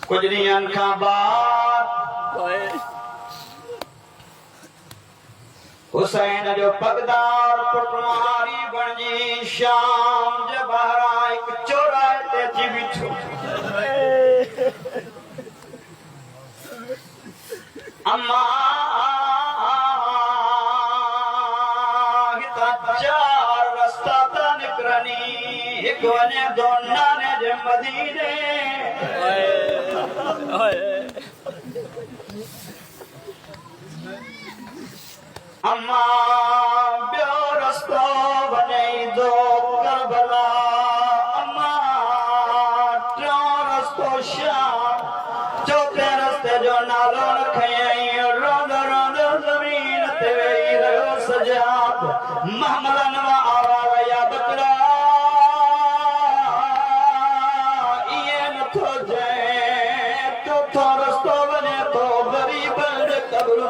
कुछ ॾींहंनि खां बाद हुसैन जो पगदार पुटवारी बणजी शाम जे ॿाहिरां हिकु चौराहे ते अची बीठो। अम्मा हितां चार रस्ता था निकिरनि, हिकु वञे दोनाने जे मदीने, अम्मा ॿियो रस्तो वञे दो करबला, अम्मा टियों रस्तो शाम, चौथे रस्ते जो नालो न खयईं। रोंदो रोंदो ज़मीन ते वेही रहियो सजाद। महमलन व आवाज़ या बकरा इएं नथो चए। चौथो रस्तो वञे थो ग़रीबनि जे क़ब्र।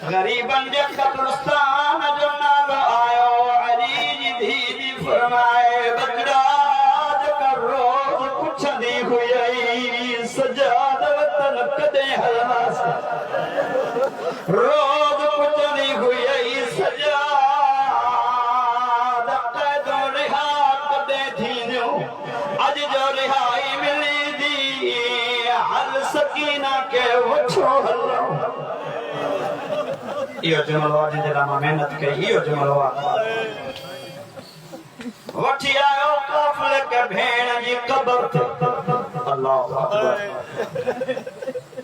गरीबन जे कब्रिस्तान जो नालो आयो। अली जी धीअ फरमाए बकरा जेका रोज़ पुछंदी हुई सजाद वतन कॾहिं हलंदास, रोज़ पुछंदी हुई सजाद क़ैदो रिहा कॾहिं थींदियूं, अॼु जो रिहाई मिली दी, हल सकीना के वठो हलो। इहो जुमिलो आहे जंहिंजे लाइ मां महिनत कई, इहो जुमिलो आहे। वठी आयो काफ़िले खे भेण जी क़ब्र ते। अल्लाह अकबर।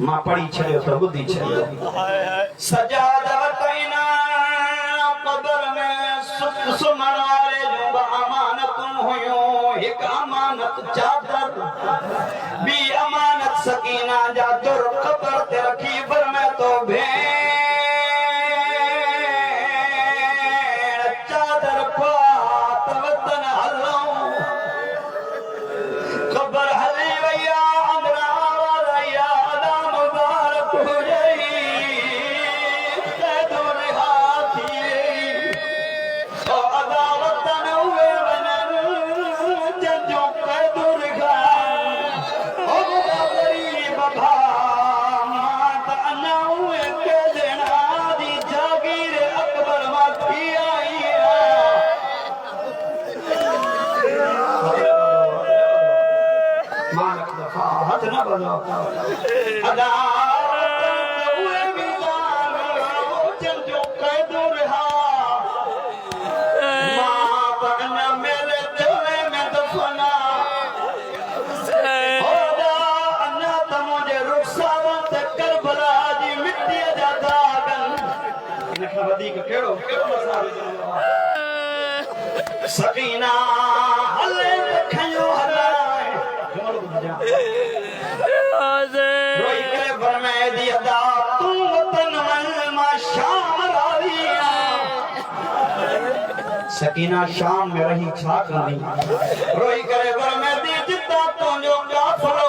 मां पढ़ी छॾियो त ॿुधी छॾियो। सजाद वटि क़ब्र में सुम्हण वारे जूं अमानतूं हुयूं। हिकु अमानत चादर, ॿी अमानत सकीना जा दुर क़ब्र ते रखी फरमाए तो भेण सकीना हले खयो हलाए रोई करे फरमाए दी अदा तू वतन में शाम राविया। सकीना शाम में रही छा करनी? रोई करे फरमाए दी जिता तुंहिंजो काफ़िलो